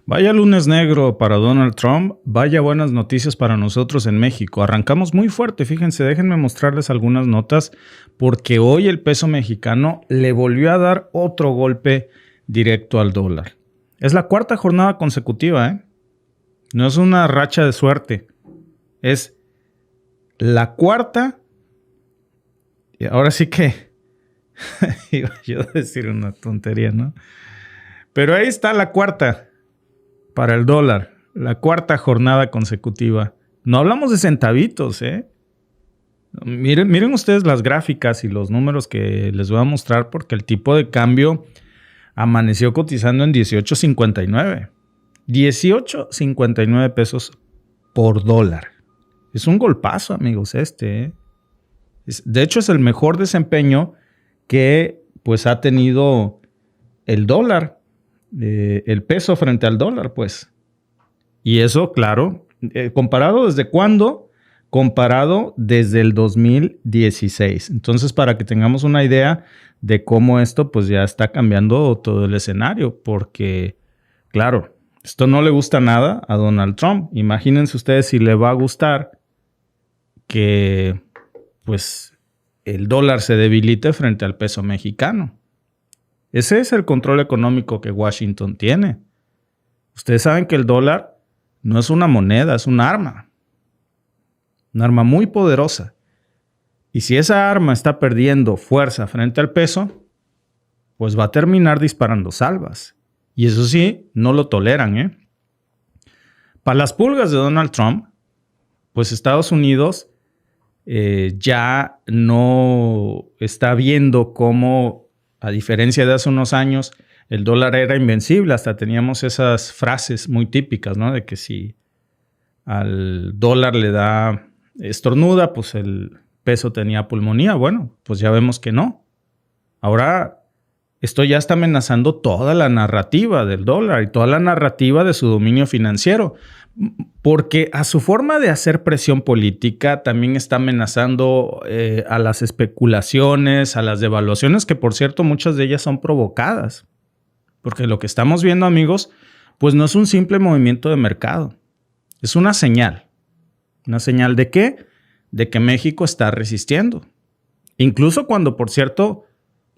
Vaya lunes negro para Donald Trump, vaya buenas noticias para nosotros en México. Arrancamos muy fuerte, fíjense, déjenme mostrarles algunas notas porque hoy el peso mexicano le volvió a dar otro golpe directo al dólar. Es la cuarta jornada consecutiva, ¿eh? No es una racha de suerte, es la cuarta. Y ahora sí que iba yo a decir una tontería, ¿no? Pero ahí está la cuarta. Para el dólar, la cuarta jornada consecutiva. No hablamos de centavitos, ¿eh? Miren ustedes las gráficas y los números que les voy a mostrar porque el tipo de cambio amaneció cotizando en 18.59. 18.59 pesos por dólar. Es un golpazo, amigos, ¿eh? De hecho, es el mejor desempeño que pues ha tenido el dólar. El peso frente al dólar, pues. Y eso, claro, ¿comparado desde cuándo? Comparado desde el 2016. Entonces, para que tengamos una idea de cómo esto, pues ya está cambiando todo el escenario. Porque, claro, esto no le gusta nada a Donald Trump. Imagínense ustedes si le va a gustar que, pues, el dólar se debilite frente al peso mexicano. Ese es el control económico que Washington tiene. Ustedes saben que el dólar no es una moneda, es un arma. Un arma muy poderosa. Y si esa arma está perdiendo fuerza frente al peso, pues va a terminar disparando salvas. Y eso sí, no lo toleran, ¿eh? Para las pulgas de Donald Trump, pues Estados Unidos ya no está viendo cómo, a diferencia de hace unos años, el dólar era invencible. Hasta teníamos esas frases muy típicas, ¿no? De que si al dólar le da estornuda, pues el peso tenía pulmonía. Bueno, pues ya vemos que no. Ahora esto ya está amenazando toda la narrativa del dólar y toda la narrativa de su dominio financiero. Porque a su forma de hacer presión política también está amenazando a las especulaciones, a las devaluaciones, que por cierto muchas de ellas son provocadas. Porque lo que estamos viendo, amigos, pues no es un simple movimiento de mercado. Es una señal. ¿Una señal de qué? De que México está resistiendo. Incluso cuando, por cierto,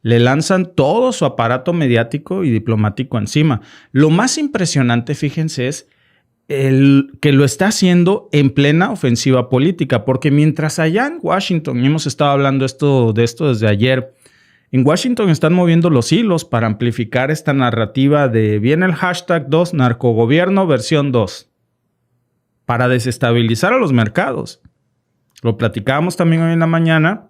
le lanzan todo su aparato mediático y diplomático encima. Lo más impresionante, fíjense, es que lo está haciendo en plena ofensiva política, porque mientras allá en Washington, y hemos estado hablando de esto desde ayer, en Washington están moviendo los hilos para amplificar esta narrativa de viene el hashtag 2 narcogobierno versión 2 para desestabilizar a los mercados. Lo platicábamos también hoy en la mañana,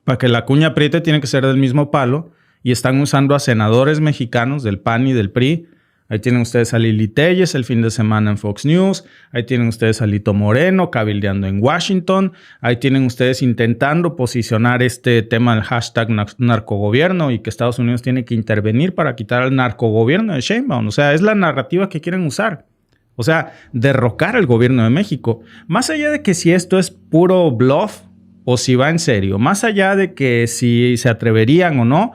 para que la cuña apriete tiene que ser del mismo palo y están usando a senadores mexicanos del PAN y del PRI. Ahí tienen ustedes a Lili Telles el fin de semana en Fox News. Ahí tienen ustedes a Lito Moreno cabildeando en Washington. Ahí tienen ustedes intentando posicionar este tema del hashtag narcogobierno y que Estados Unidos tiene que intervenir para quitar al narcogobierno de Sheinbaum. O sea, es la narrativa que quieren usar. O sea, derrocar al gobierno de México. Más allá de que si esto es puro bluff o si va en serio, más allá de que si se atreverían o no,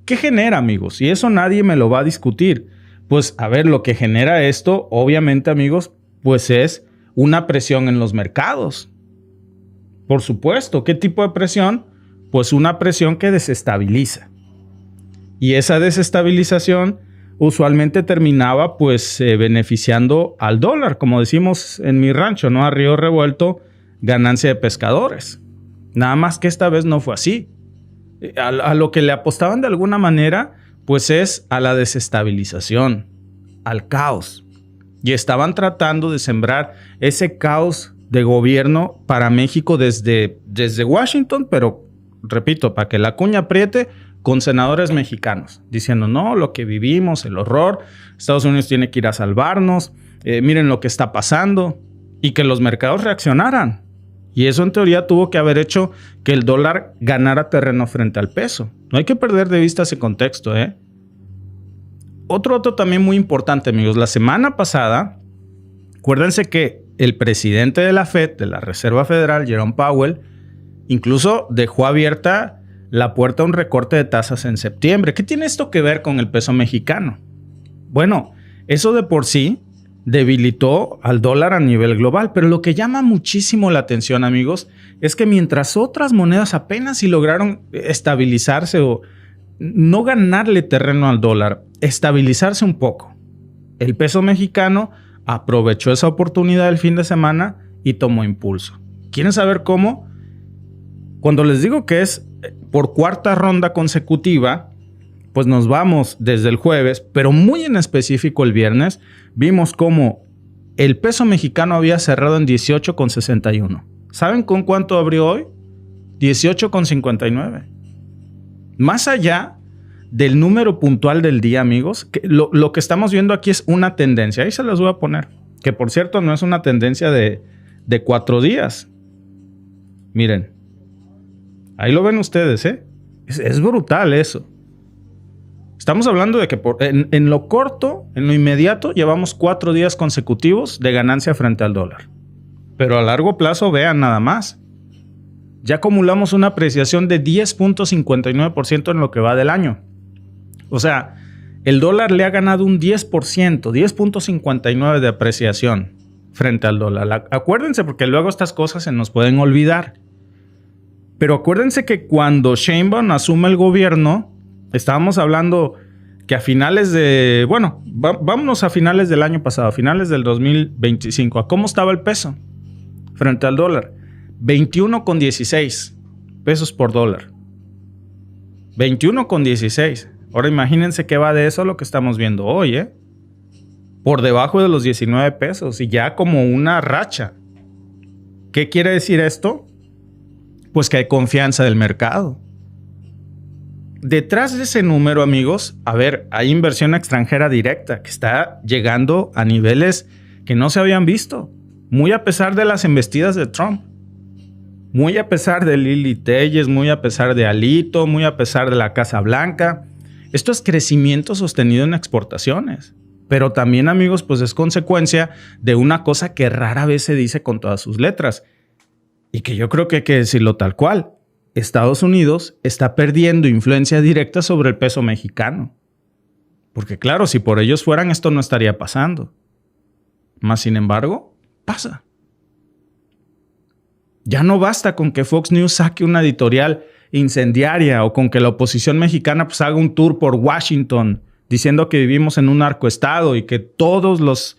¿qué genera, amigos? Y eso nadie me lo va a discutir. Pues, a ver, lo que genera esto, obviamente, amigos, pues es una presión en los mercados. Por supuesto. ¿Qué tipo de presión? Pues una presión que desestabiliza. Y esa desestabilización usualmente terminaba, pues, beneficiando al dólar. Como decimos en mi rancho, ¿no? A río revuelto, ganancia de pescadores. Nada más que esta vez no fue así. A lo que le apostaban de alguna manera, pues es a la desestabilización, al caos. Y estaban tratando de sembrar ese caos de gobierno para México desde Washington, pero repito, para que la cuña apriete con senadores mexicanos, diciendo, no, lo que vivimos, el horror, Estados Unidos tiene que ir a salvarnos, miren lo que está pasando, y que los mercados reaccionaran. Y eso en teoría tuvo que haber hecho que el dólar ganara terreno frente al peso. No hay que perder de vista ese contexto, ¿eh? Otro también muy importante, amigos. La semana pasada, acuérdense que el presidente de la Fed, de la Reserva Federal, Jerome Powell, incluso dejó abierta la puerta a un recorte de tasas en septiembre. ¿Qué tiene esto que ver con el peso mexicano? Bueno, Eso de por sí debilitó al dólar a nivel global. Pero lo que llama muchísimo la atención, amigos, es que mientras otras monedas apenas si lograron estabilizarse o no ganarle terreno al dólar, estabilizarse un poco, el peso mexicano aprovechó esa oportunidad del fin de semana y tomó impulso. ¿Quieren saber cómo? Cuando les digo que es por cuarta ronda consecutiva, pues nos vamos desde el jueves, pero muy en específico el viernes, vimos cómo el peso mexicano había cerrado en 18,61. ¿Saben con cuánto abrió hoy? 18,59. Más allá del número puntual del día, amigos, que lo que estamos viendo aquí es una tendencia. Ahí se las voy a poner. Que por cierto no es una tendencia de 4 días. Miren. Ahí lo ven ustedes, ¿eh? Es brutal eso. Estamos hablando de que en lo corto, en lo inmediato, llevamos 4 días consecutivos de ganancia frente al dólar. Pero a largo plazo, vean nada más. Ya acumulamos una apreciación de 10.59% en lo que va del año. O sea, el dólar le ha ganado un 10%, 10.59% de apreciación frente al dólar. Acuérdense, porque luego estas cosas se nos pueden olvidar. Pero acuérdense que cuando Sheinbaum asume el gobierno, estábamos hablando que a finales de... Bueno, vámonos a finales del año pasado, a finales del 2025. ¿A cómo estaba el peso frente al dólar? 21,16 pesos por dólar. 21,16. Ahora imagínense qué va de eso lo que estamos viendo hoy, ¿eh? Por debajo de los 19 pesos y ya como una racha. ¿Qué quiere decir esto? Pues que hay confianza del mercado. Detrás de ese número, amigos, a ver, hay inversión extranjera directa que está llegando a niveles que no se habían visto. Muy a pesar de las embestidas de Trump. Muy a pesar de Lili Telles, muy a pesar de Alito, muy a pesar de la Casa Blanca. Esto es crecimiento sostenido en exportaciones. Pero también, amigos, pues es consecuencia de una cosa que rara vez se dice con todas sus letras. Y que yo creo que hay que decirlo tal cual. Estados Unidos está perdiendo influencia directa sobre el peso mexicano. Porque claro, si por ellos fueran, esto no estaría pasando. Mas, sin embargo, pasa. Ya no basta con que Fox News saque una editorial incendiaria o con que la oposición mexicana pues haga un tour por Washington diciendo que vivimos en un narcoestado y que todos los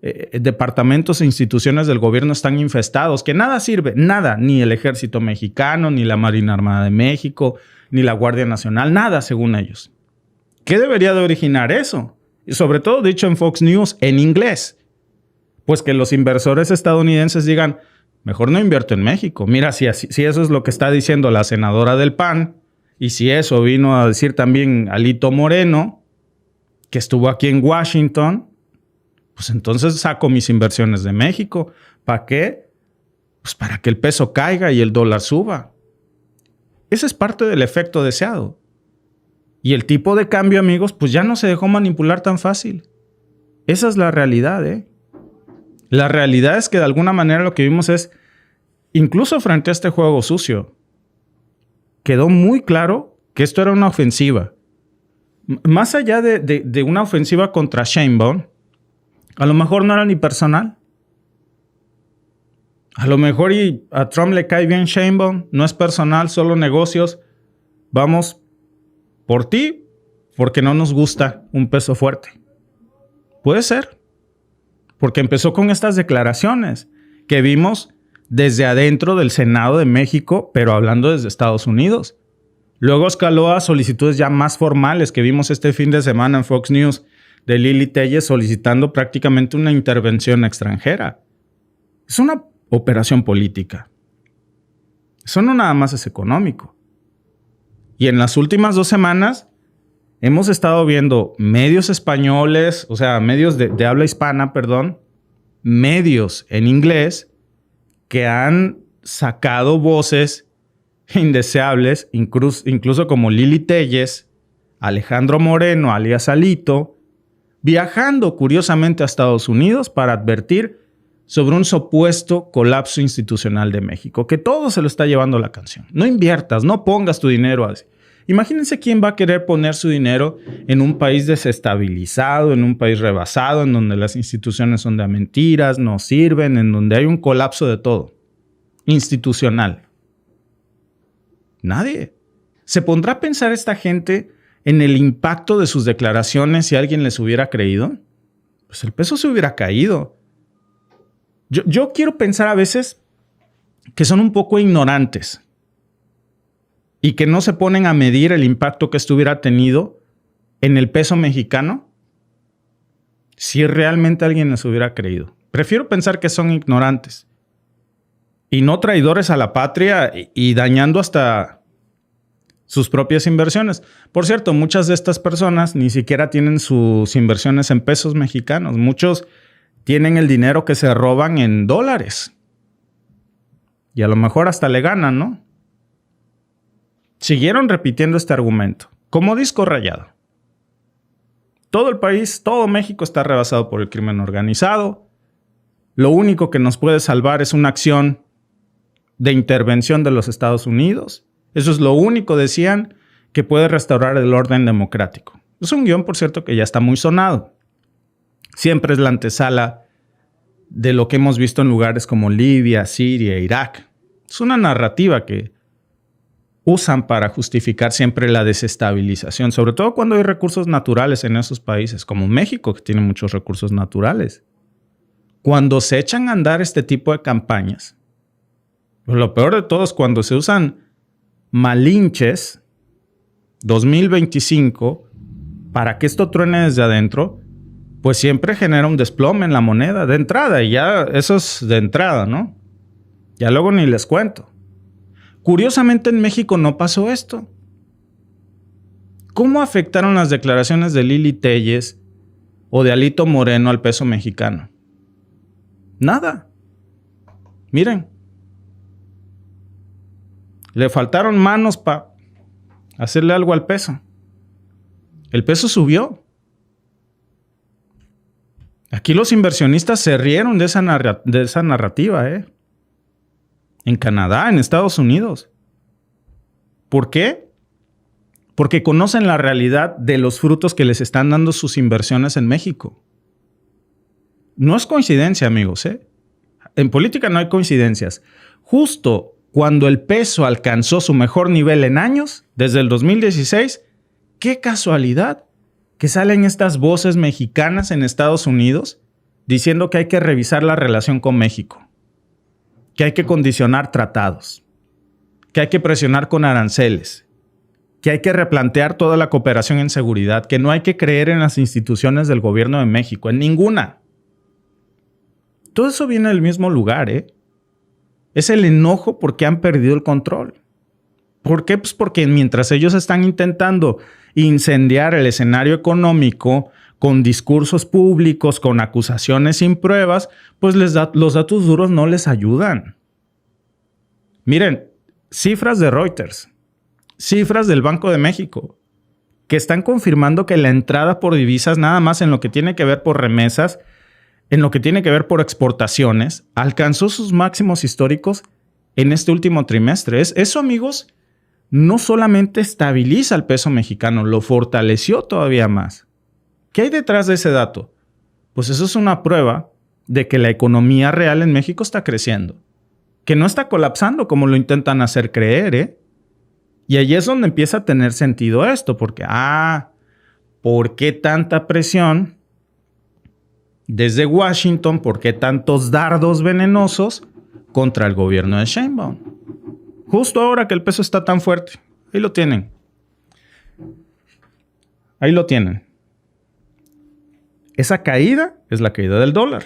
departamentos e instituciones del gobierno están infestados, que nada sirve, nada, ni el ejército mexicano, ni la Marina Armada de México, ni la Guardia Nacional, nada según ellos. ¿Qué debería de originar eso? Y sobre todo dicho en Fox News en inglés. Pues que los inversores estadounidenses digan, mejor no invierto en México. Mira, si eso es lo que está diciendo la senadora del PAN, y si eso vino a decir también Alito Moreno, que estuvo aquí en Washington, pues entonces saco mis inversiones de México. ¿Para qué? Pues para que el peso caiga y el dólar suba. Ese es parte del efecto deseado. Y el tipo de cambio, amigos, pues ya no se dejó manipular tan fácil. Esa es la realidad, ¿eh? La realidad es que de alguna manera lo que vimos es, incluso frente a este juego sucio, quedó muy claro que esto era una ofensiva. Más allá de una ofensiva contra Sheinbaum, a lo mejor no era ni personal. A lo mejor y a Trump le cae bien Sheinbaum, no es personal, solo negocios. Vamos por ti, porque no nos gusta un peso fuerte. Puede ser, porque empezó con estas declaraciones que vimos desde adentro del Senado de México, pero hablando desde Estados Unidos. Luego escaló a solicitudes ya más formales que vimos este fin de semana en Fox News de Lili Telles solicitando prácticamente una intervención extranjera. Es una operación política. Eso no nada más es económico. Y en las últimas 2 semanas hemos estado viendo medios españoles, o sea, medios de habla hispana, perdón, medios en inglés que han sacado voces indeseables, incluso como Lili Telles, Alejandro Moreno, alias Alito, viajando curiosamente a Estados Unidos para advertir sobre un supuesto colapso institucional de México, que todo se lo está llevando la canción. No inviertas, no pongas tu dinero así. Imagínense quién va a querer poner su dinero en un país desestabilizado, en un país rebasado, en donde las instituciones son de mentiras, no sirven, en donde hay un colapso de todo, institucional. Nadie. ¿Se pondrá a pensar esta gente en el impacto de sus declaraciones si alguien les hubiera creído? Pues el peso se hubiera caído. Yo quiero pensar a veces que son un poco ignorantes y que no se ponen a medir el impacto que esto hubiera tenido en el peso mexicano si realmente alguien les hubiera creído. Prefiero pensar que son ignorantes y no traidores a la patria y dañando hasta sus propias inversiones. Por cierto, muchas de estas personas ni siquiera tienen sus inversiones en pesos mexicanos. Muchos tienen el dinero que se roban en dólares. Y a lo mejor hasta le ganan, ¿no? Siguieron repitiendo este argumento, como disco rayado. Todo el país, todo México está rebasado por el crimen organizado. Lo único que nos puede salvar es una acción de intervención de los Estados Unidos. Eso es lo único, decían, que puede restaurar el orden democrático. Es un guión, por cierto, que ya está muy sonado. Siempre es la antesala de lo que hemos visto en lugares como Libia, Siria, Irak. Es una narrativa que usan para justificar siempre la desestabilización, sobre todo cuando hay recursos naturales en esos países, como México, que tiene muchos recursos naturales. Cuando se echan a andar este tipo de campañas, lo peor de todo es cuando se usan malinches 2025 para que esto truene desde adentro, pues siempre genera un desplome en la moneda de entrada. Y ya eso es de entrada, ¿no? Ya luego ni les cuento. Curiosamente en México no pasó esto. ¿Cómo afectaron las declaraciones de Lili Téllez o de Alito Moreno al peso mexicano? Nada. Miren. Le faltaron manos para hacerle algo al peso. El peso subió. Aquí los inversionistas se rieron de esa narrativa, ¿eh? En Canadá, en Estados Unidos. ¿Por qué? Porque conocen la realidad de los frutos que les están dando sus inversiones en México. No es coincidencia, amigos, ¿eh? En política no hay coincidencias. Justo cuando el peso alcanzó su mejor nivel en años, desde el 2016, qué casualidad que salen estas voces mexicanas en Estados Unidos diciendo que hay que revisar la relación con México, que hay que condicionar tratados, que hay que presionar con aranceles, que hay que replantear toda la cooperación en seguridad, que no hay que creer en las instituciones del gobierno de México, en ninguna. Todo eso viene del mismo lugar, ¿eh? Es el enojo porque han perdido el control. ¿Por qué? Pues porque mientras ellos están intentando incendiar el escenario económico con discursos públicos, con acusaciones sin pruebas, pues los datos duros no les ayudan. Miren, cifras de Reuters, cifras del Banco de México, que están confirmando que la entrada por divisas, nada más en lo que tiene que ver por remesas, en lo que tiene que ver por exportaciones, alcanzó sus máximos históricos en este último trimestre. Eso, amigos, no solamente estabiliza el peso mexicano, lo fortaleció todavía más. ¿Qué hay detrás de ese dato? Pues eso es una prueba de que la economía real en México está creciendo, que no está colapsando como lo intentan hacer creer, ¿eh? Y ahí es donde empieza a tener sentido esto, porque, ¿por qué tanta presión desde Washington? ¿Por qué tantos dardos venenosos contra el gobierno de Sheinbaum? Justo ahora que el peso está tan fuerte. Ahí lo tienen. Ahí lo tienen. Esa caída es la caída del dólar.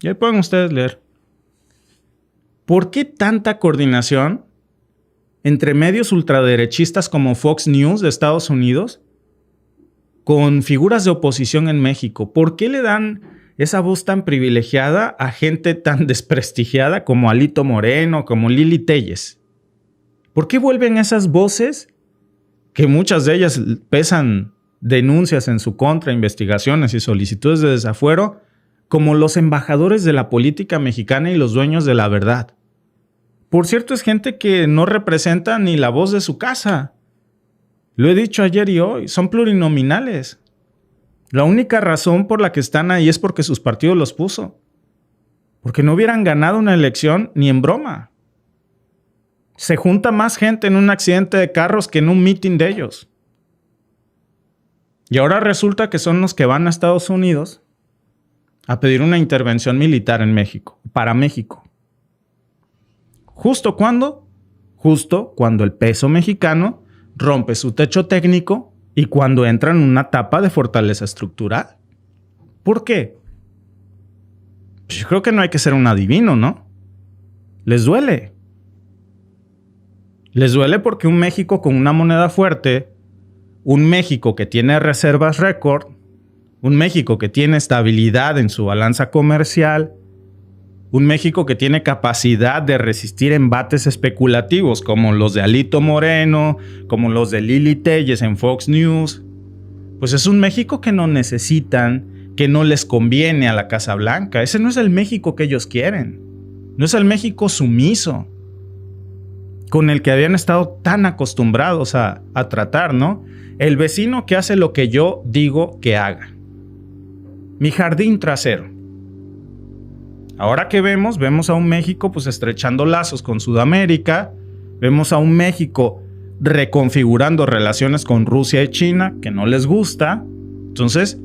Y ahí pueden ustedes leer. ¿Por qué tanta coordinación entre medios ultraderechistas como Fox News de Estados Unidos con figuras de oposición en México? ¿Por qué le dan esa voz tan privilegiada a gente tan desprestigiada como Alito Moreno, como Lili Téllez? ¿Por qué vuelven esas voces, que muchas de ellas pesan denuncias en su contra, investigaciones y solicitudes de desafuero, como los embajadores de la política mexicana y los dueños de la verdad? Por cierto, es gente que no representa ni la voz de su casa. Lo he dicho ayer y hoy, son plurinominales. La única razón por la que están ahí es porque sus partidos los puso. Porque no hubieran ganado una elección ni en broma. Se junta más gente en un accidente de carros que en un meeting de ellos. Y ahora resulta que son los que van a Estados Unidos a pedir una intervención militar en México, para México. ¿Justo cuándo? Justo cuando el peso mexicano rompe su techo técnico y cuando entra en una etapa de fortaleza estructural. ¿Por qué? Pues yo creo que no hay que ser un adivino, ¿no? Les duele. Les duele porque un México con una moneda fuerte, un México que tiene reservas récord, un México que tiene estabilidad en su balanza comercial, un México que tiene capacidad de resistir embates especulativos como los de Alito Moreno, como los de Lili Telles en Fox News, pues es un México que no necesitan, que no les conviene a la Casa Blanca. Ese no es el México que ellos quieren. No es el México sumiso con el que habían estado tan acostumbrados a tratar, ¿no? El vecino que hace lo que yo digo que haga. Mi jardín trasero. Ahora que vemos a un México pues estrechando lazos con Sudamérica, vemos a un México reconfigurando relaciones con Rusia y China que no les gusta. Entonces,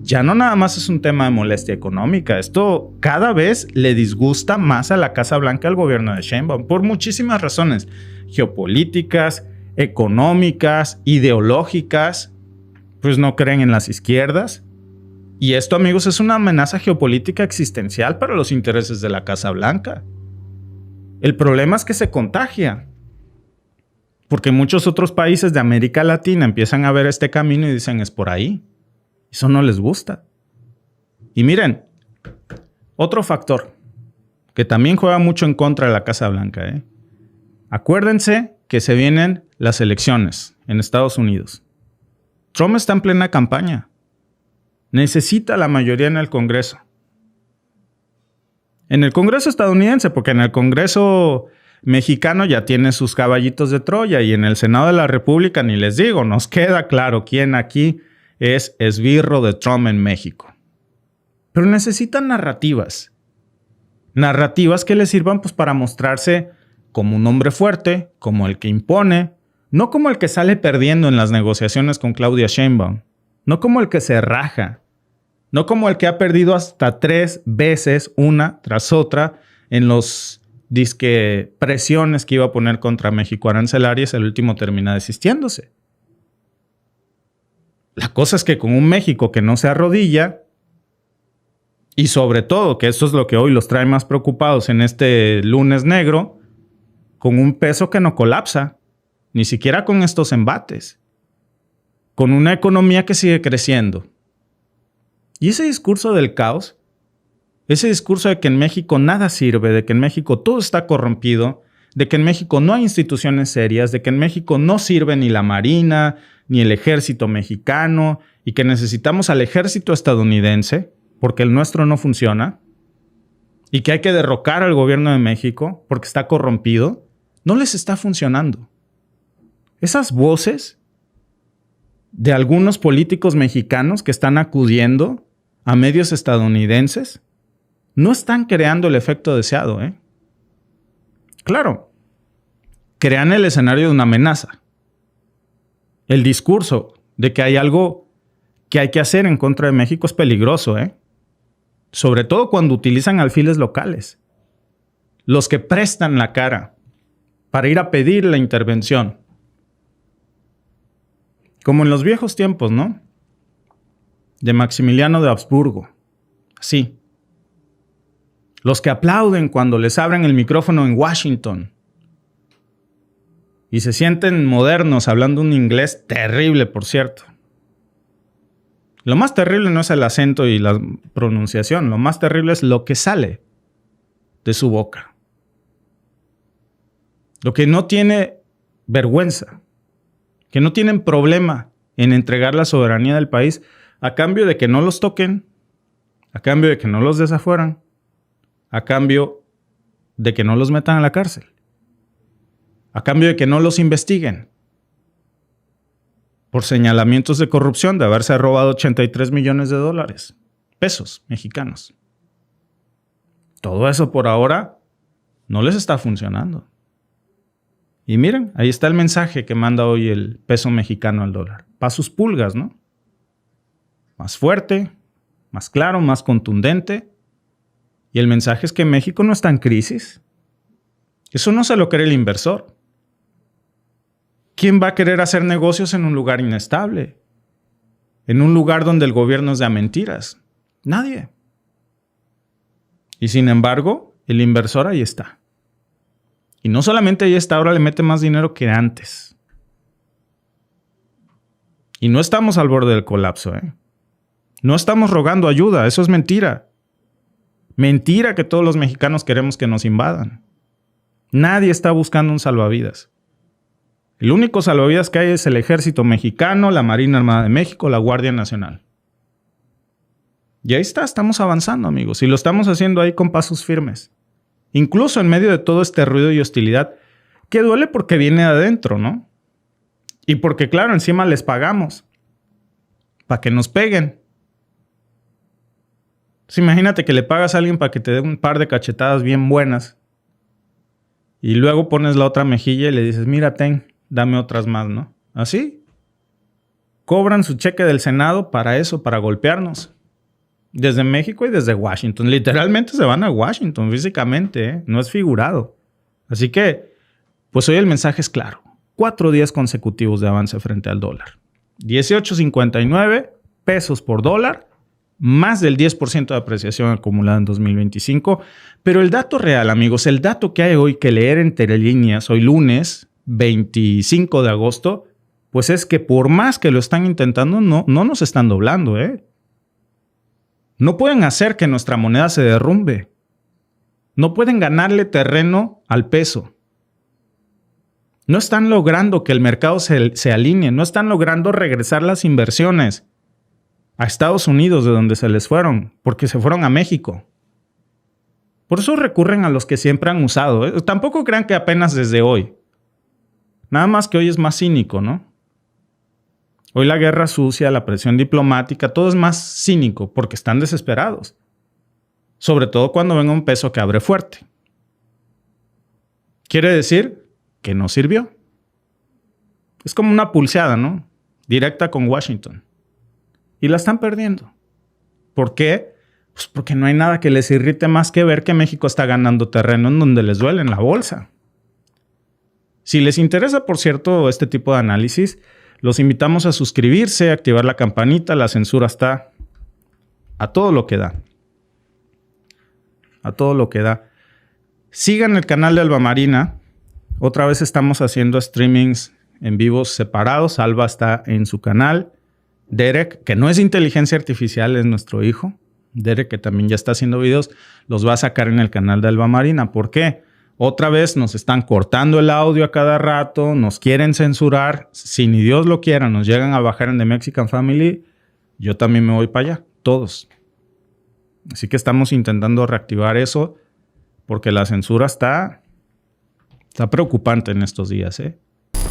ya no nada más es un tema de molestia económica. Esto cada vez le disgusta más a la Casa Blanca al gobierno de Sheinbaum por muchísimas razones geopolíticas, económicas, ideológicas. Pues no creen en las izquierdas. Y esto, amigos, es una amenaza geopolítica existencial para los intereses de la Casa Blanca. El problema es que se contagia. Porque muchos otros países de América Latina empiezan a ver este camino y dicen, es por ahí. Eso no les gusta. Y miren, otro factor que también juega mucho en contra de la Casa Blanca. Acuérdense que se vienen las elecciones en Estados Unidos. Trump está en plena campaña. Necesita la mayoría en el Congreso. En el Congreso estadounidense, porque en el Congreso mexicano ya tiene sus caballitos de Troya y en el Senado de la República ni les digo, nos queda claro quién aquí es esbirro de Trump en México. Pero necesitan narrativas. Narrativas que les sirvan pues, para mostrarse como un hombre fuerte, como el que impone, no como el que sale perdiendo en las negociaciones con Claudia Sheinbaum, no como el que se raja, no como el que ha perdido hasta 3 veces una tras otra en los disque presiones que iba a poner contra México arancelarias, el último termina desistiéndose. La cosa es que con un México que no se arrodilla y sobre todo, que eso es lo que hoy los trae más preocupados en este lunes negro, con un peso que no colapsa, ni siquiera con estos embates, con una economía que sigue creciendo. Y ese discurso del caos, ese discurso de que en México nada sirve, de que en México todo está corrompido, de que en México no hay instituciones serias, de que en México no sirve ni la Marina, ni el ejército mexicano, y que necesitamos al ejército estadounidense, porque el nuestro no funciona, y que hay que derrocar al gobierno de México porque está corrompido, no les está funcionando. Esas voces de algunos políticos mexicanos que están acudiendo a medios estadounidenses no están creando el efecto deseado, Claro, crean el escenario de una amenaza. El discurso de que hay algo que hay que hacer en contra de México es peligroso, Sobre todo cuando utilizan alfiles locales. Los que prestan la cara para ir a pedir la intervención. Como en los viejos tiempos, ¿no? De Maximiliano de Habsburgo. Así. Los que aplauden cuando les abren el micrófono en Washington. Y se sienten modernos hablando un inglés terrible, por cierto. Lo más terrible no es el acento y la pronunciación. Lo más terrible es lo que sale de su boca. Lo que no tiene vergüenza. Que no tienen problema en entregar la soberanía del país a cambio de que no los toquen, a cambio de que no los desafueran, a cambio de que no los metan a la cárcel, a cambio de que no los investiguen. por señalamientos de corrupción de haberse robado 83 millones de dólares, pesos mexicanos. Todo eso por ahora no les está funcionando. Y miren, ahí está el mensaje que manda hoy el peso mexicano al dólar. Pa' sus pulgas, ¿no? Más fuerte, más claro, más contundente. Y el mensaje es que México no está en crisis. Eso no se lo cree el inversor. ¿Quién va a querer hacer negocios en un lugar inestable? En un lugar donde el gobierno es de a mentiras. Nadie. Y sin embargo, el inversor ahí está. Y no solamente ahí está, ahora le mete más dinero que antes. Y no estamos al borde del colapso, ¿eh? No estamos rogando ayuda, eso es mentira. Mentira que todos los mexicanos queremos que nos invadan. Nadie está buscando un salvavidas. El único salvavidas que hay es el Ejército Mexicano, la Marina Armada de México, la Guardia Nacional. Y ahí está, estamos avanzando, amigos. Y lo estamos haciendo ahí con pasos firmes. Incluso en medio de todo este ruido y hostilidad, que duele porque viene de adentro, ¿no? Y porque, claro, encima les pagamos para que nos peguen. Entonces, imagínate que le pagas a alguien para que te dé un par de cachetadas bien buenas y luego pones la otra mejilla y le dices, mira, dame otras más, ¿no? Así. Cobran su cheque del Senado para eso, para golpearnos. Desde México y desde Washington. Literalmente se van a Washington físicamente, ¿eh? No es figurado. Así que, pues hoy el mensaje es claro. 4 días consecutivos de avance frente al dólar. 18.59 pesos por dólar. Más del 10% de apreciación acumulada en 2025. Pero el dato real, amigos, el dato que hay hoy que leer entre líneas, hoy lunes 25 de agosto, pues es que por más que lo están intentando, no nos están doblando, ¿eh? No pueden hacer que nuestra moneda se derrumbe. No pueden ganarle terreno al peso. No están logrando que el mercado se alinee. No están logrando regresar las inversiones a Estados Unidos, de donde se les fueron, porque se fueron a México. Por eso recurren a los que siempre han usado, ¿eh? Tampoco crean que apenas desde hoy. Nada más que hoy es más cínico, ¿no? Hoy la guerra sucia, la presión diplomática, todo es más cínico porque están desesperados. Sobre todo cuando venga un peso que abre fuerte. Quiere decir que no sirvió. Es como una pulseada, ¿no? Directa con Washington. Y la están perdiendo. ¿Por qué? Pues porque no hay nada que les irrite más que ver que México está ganando terreno en donde les duele, en la bolsa. Si les interesa, por cierto, este tipo de análisis, los invitamos a suscribirse, a activar la campanita. La censura está a todo lo que da. A todo lo que da. Sigan el canal de Alba Marina. Otra vez estamos haciendo streamings en vivos separados. Alba está en su canal. Derek, que no es inteligencia artificial, es nuestro hijo. Derek, que también ya está haciendo videos, los va a sacar en el canal de Alba Marina. ¿Por qué? Otra vez nos están cortando el audio a cada rato, nos quieren censurar. Si ni Dios lo quiera, nos llegan a bajar en The Mexican Family, yo también me voy para allá, todos. Así que estamos intentando reactivar eso porque la censura está preocupante en estos días, ¿eh?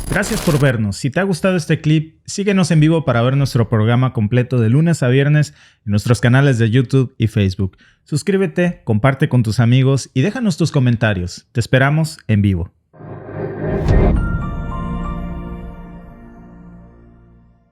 Gracias por vernos. Si te ha gustado este clip, síguenos en vivo para ver nuestro programa completo de lunes a viernes en nuestros canales de YouTube y Facebook. Suscríbete, comparte con tus amigos y déjanos tus comentarios. Te esperamos en vivo.